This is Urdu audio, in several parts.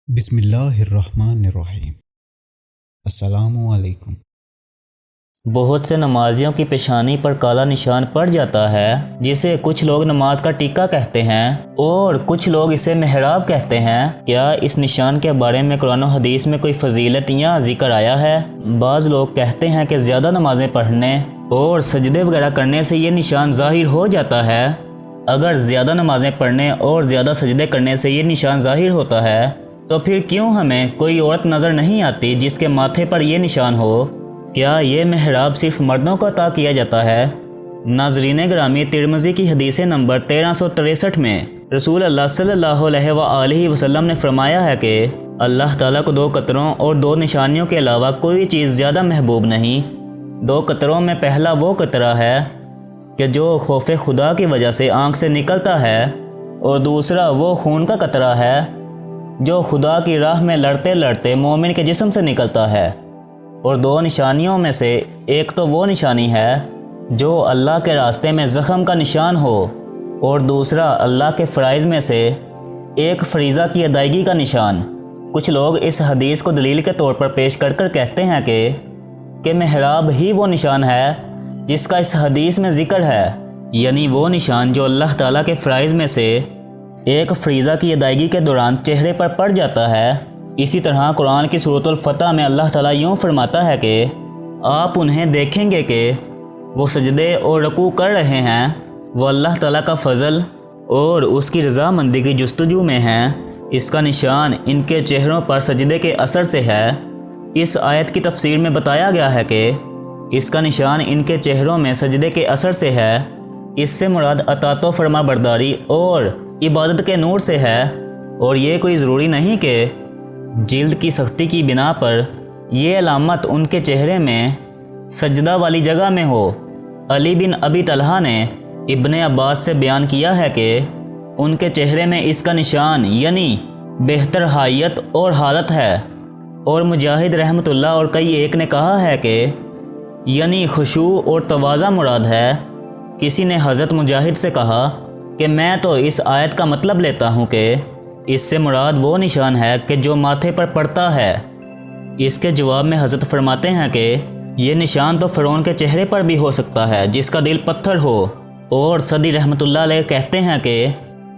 بسم اللہ الرحمن الرحیم۔ السلام علیکم۔ بہت سے نمازیوں کی پیشانی پر کالا نشان پڑ جاتا ہے جسے کچھ لوگ نماز کا ٹیکا کہتے ہیں اور کچھ لوگ اسے محراب کہتے ہیں۔ کیا اس نشان کے بارے میں قرآن و حدیث میں کوئی فضیلت یا ذکر آیا ہے؟ بعض لوگ کہتے ہیں کہ زیادہ نمازیں پڑھنے اور سجدے وغیرہ کرنے سے یہ نشان ظاہر ہو جاتا ہے۔ اگر زیادہ نمازیں پڑھنے اور زیادہ سجدے کرنے سے یہ نشان ظاہر ہوتا ہے تو پھر کیوں ہمیں کوئی عورت نظر نہیں آتی جس کے ماتھے پر یہ نشان ہو؟ کیا یہ محراب صرف مردوں کو عطا کیا جاتا ہے؟ ناظرین گرامی، ترمذی کی حدیث نمبر 1363 میں رسول اللہ صلی اللہ علیہ وآلہ وسلم نے فرمایا ہے کہ اللہ تعالیٰ کو 2 قطروں اور 2 نشانیوں کے علاوہ کوئی چیز زیادہ محبوب نہیں۔ 2 قطروں میں پہلا وہ قطرہ ہے کہ جو خوف خدا کی وجہ سے آنکھ سے نکلتا ہے، اور دوسرا وہ خون کا قطرہ ہے جو خدا کی راہ میں لڑتے لڑتے مومن کے جسم سے نکلتا ہے۔ اور 2 نشانیوں میں سے ایک تو وہ نشانی ہے جو اللہ کے راستے میں زخم کا نشان ہو، اور دوسرا اللہ کے فرائض میں سے ایک فریضہ کی ادائیگی کا نشان۔ کچھ لوگ اس حدیث کو دلیل کے طور پر پیش کر کہتے ہیں کہ محراب ہی وہ نشان ہے جس کا اس حدیث میں ذکر ہے، یعنی وہ نشان جو اللہ تعالیٰ کے فرائض میں سے ایک فریضہ کی ادائیگی کے دوران چہرے پر پڑ جاتا ہے۔ اسی طرح قرآن کی سورۃ الفتح میں اللہ تعالیٰ یوں فرماتا ہے کہ آپ انہیں دیکھیں گے کہ وہ سجدے اور رکوع کر رہے ہیں، وہ اللہ تعالیٰ کا فضل اور اس کی رضامندی کی جستجو میں ہیں، اس کا نشان ان کے چہروں پر سجدے کے اثر سے ہے۔ اس آیت کی تفسیر میں بتایا گیا ہے کہ اس کا نشان ان کے چہروں میں سجدے کے اثر سے ہے۔ اس سے مراد اطاعت و فرما برداری اور عبادت کے نور سے ہے، اور یہ کوئی ضروری نہیں کہ جلد کی سختی کی بنا پر یہ علامت ان کے چہرے میں سجدہ والی جگہ میں ہو۔ علی بن ابی طلحہ نے ابن عباس سے بیان کیا ہے کہ ان کے چہرے میں اس کا نشان یعنی بہتر حیت اور حالت ہے، اور مجاہد رحمۃ اللہ اور کئی ایک نے کہا ہے کہ یعنی خشوع اور تواضع مراد ہے۔ کسی نے حضرت مجاہد سے کہا کہ میں تو اس آیت کا مطلب لیتا ہوں کہ اس سے مراد وہ نشان ہے کہ جو ماتھے پر پڑتا ہے۔ اس کے جواب میں حضرت فرماتے ہیں کہ یہ نشان تو فرعون کے چہرے پر بھی ہو سکتا ہے جس کا دل پتھر ہو، اور صدی رحمۃ اللہ علیہ کہتے ہیں کہ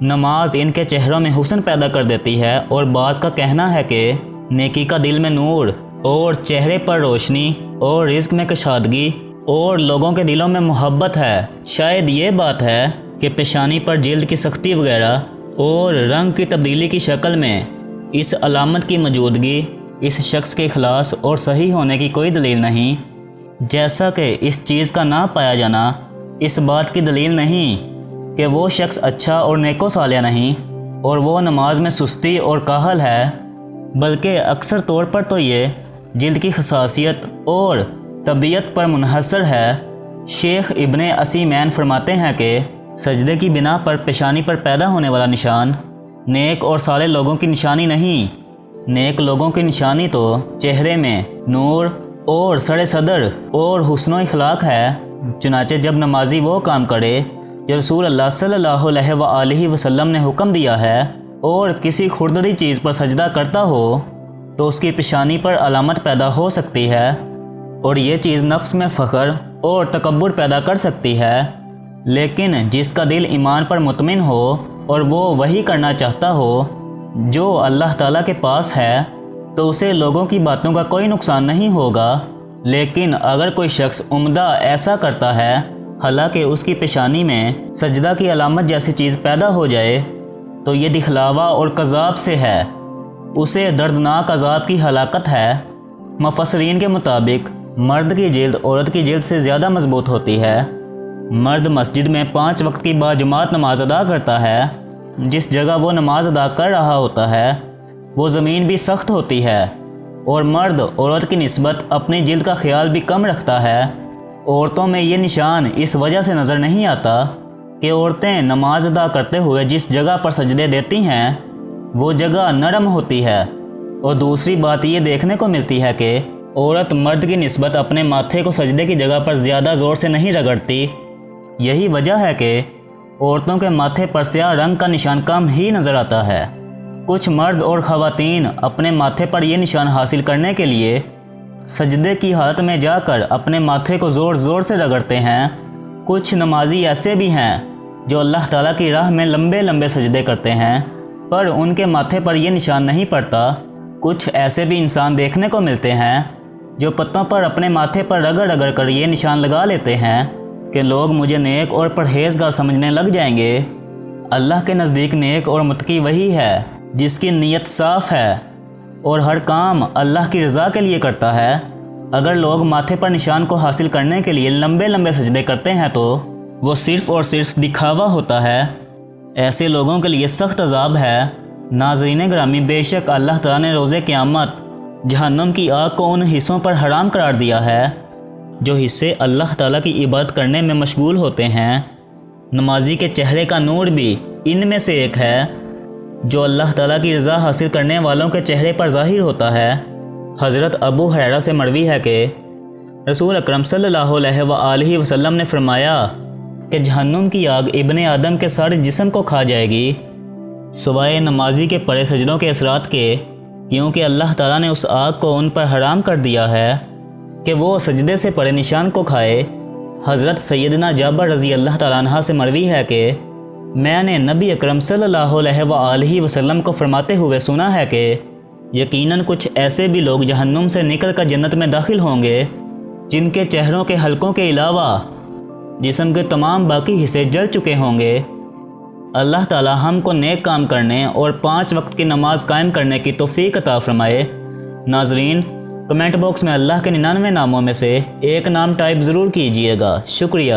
نماز ان کے چہروں میں حسن پیدا کر دیتی ہے، اور بعض کا کہنا ہے کہ نیکی کا دل میں نور اور چہرے پر روشنی اور رزق میں کشادگی اور لوگوں کے دلوں میں محبت ہے۔ شاید یہ بات ہے کہ پیشانی پر جلد کی سختی وغیرہ اور رنگ کی تبدیلی کی شکل میں اس علامت کی موجودگی اس شخص کے اخلاص اور صحیح ہونے کی کوئی دلیل نہیں، جیسا کہ اس چیز کا نہ پایا جانا اس بات کی دلیل نہیں کہ وہ شخص اچھا اور نیک و صالح نہیں اور وہ نماز میں سستی اور کاہل ہے، بلکہ اکثر طور پر تو یہ جلد کی خصاصیت اور طبیعت پر منحصر ہے۔ شیخ ابن عثیمین فرماتے ہیں کہ سجدے کی بنا پر پیشانی پر پیدا ہونے والا نشان نیک اور صالح لوگوں کی نشانی نہیں۔ نیک لوگوں کی نشانی تو چہرے میں نور اور سر صدر اور حسن و اخلاق ہے۔ چنانچہ جب نمازی وہ کام کرے جو رسول اللہ صلی اللہ علیہ وآلہ وسلم نے حکم دیا ہے اور کسی کھردری چیز پر سجدہ کرتا ہو تو اس کی پیشانی پر علامت پیدا ہو سکتی ہے، اور یہ چیز نفس میں فخر اور تکبر پیدا کر سکتی ہے۔ لیکن جس کا دل ایمان پر مطمئن ہو اور وہ وہی کرنا چاہتا ہو جو اللہ تعالیٰ کے پاس ہے تو اسے لوگوں کی باتوں کا کوئی نقصان نہیں ہوگا۔ لیکن اگر کوئی شخص عمدہ ایسا کرتا ہے حالانکہ اس کی پیشانی میں سجدہ کی علامت جیسی چیز پیدا ہو جائے تو یہ دکھلاوا اور کذاب سے ہے، اسے دردناک عذاب کی ہلاکت ہے۔ مفسرین کے مطابق مرد کی جلد عورت کی جلد سے زیادہ مضبوط ہوتی ہے۔ مرد مسجد میں 5 وقت کی باجماعت نماز ادا کرتا ہے، جس جگہ وہ نماز ادا کر رہا ہوتا ہے وہ زمین بھی سخت ہوتی ہے، اور مرد عورت کی نسبت اپنی جلد کا خیال بھی کم رکھتا ہے۔ عورتوں میں یہ نشان اس وجہ سے نظر نہیں آتا کہ عورتیں نماز ادا کرتے ہوئے جس جگہ پر سجدے دیتی ہیں وہ جگہ نرم ہوتی ہے، اور دوسری بات یہ دیکھنے کو ملتی ہے کہ عورت مرد کی نسبت اپنے ماتھے کو سجدے کی جگہ پر زیادہ زور سے نہیں رگڑتی۔ یہی وجہ ہے کہ عورتوں کے ماتھے پر سیاہ رنگ کا نشان کم ہی نظر آتا ہے۔ کچھ مرد اور خواتین اپنے ماتھے پر یہ نشان حاصل کرنے کے لیے سجدے کی حالت میں جا کر اپنے ماتھے کو زور زور سے رگڑتے ہیں۔ کچھ نمازی ایسے بھی ہیں جو اللہ تعالیٰ کی راہ میں لمبے لمبے سجدے کرتے ہیں پر ان کے ماتھے پر یہ نشان نہیں پڑتا۔ کچھ ایسے بھی انسان دیکھنے کو ملتے ہیں جو پتوں پر اپنے ماتھے پر رگڑ رگڑ کر یہ نشان لگا لیتے ہیں کہ لوگ مجھے نیک اور پرہیزگار سمجھنے لگ جائیں گے۔ اللہ کے نزدیک نیک اور متقی وہی ہے جس کی نیت صاف ہے اور ہر کام اللہ کی رضا کے لیے کرتا ہے۔ اگر لوگ ماتھے پر نشان کو حاصل کرنے کے لیے لمبے لمبے سجدے کرتے ہیں تو وہ صرف اور صرف دکھاوا ہوتا ہے۔ ایسے لوگوں کے لیے سخت عذاب ہے۔ ناظرین گرامی، بے شک اللہ تعالیٰ نے روز قیامت جہنم کی آگ کو ان حصوں پر حرام قرار دیا ہے جو حصے اللہ تعالیٰ کی عبادت کرنے میں مشغول ہوتے ہیں۔ نمازی کے چہرے کا نور بھی ان میں سے ایک ہے جو اللہ تعالیٰ کی رضا حاصل کرنے والوں کے چہرے پر ظاہر ہوتا ہے۔ حضرت ابو ہریرہ سے مروی ہے کہ رسول اکرم صلی اللہ علیہ وآلہ وسلم نے فرمایا کہ جہنم کی آگ ابن آدم کے سارے جسم کو کھا جائے گی سوائے نمازی کے پڑے سجدوں کے اثرات کے، کیونکہ اللہ تعالیٰ نے اس آگ کو ان پر حرام کر دیا ہے کہ وہ سجدے سے پڑے نشان کو کھائے۔ حضرت سیدنا جابر رضی اللہ تعالیٰ عنہ سے مروی ہے کہ میں نے نبی اکرم صلی اللہ علیہ وآلہ وسلم کو فرماتے ہوئے سنا ہے کہ یقیناً کچھ ایسے بھی لوگ جہنم سے نکل کر جنت میں داخل ہوں گے جن کے چہروں کے حلقوں کے علاوہ جسم کے تمام باقی حصے جل چکے ہوں گے۔ اللہ تعالی ہم کو نیک کام کرنے اور 5 وقت کی نماز قائم کرنے کی توفیق عطا فرمائے۔ ناظرین، کمنٹ باکس میں اللہ کے 99 ناموں میں سے ایک نام ٹائپ ضرور کیجئے گا۔ شکریہ۔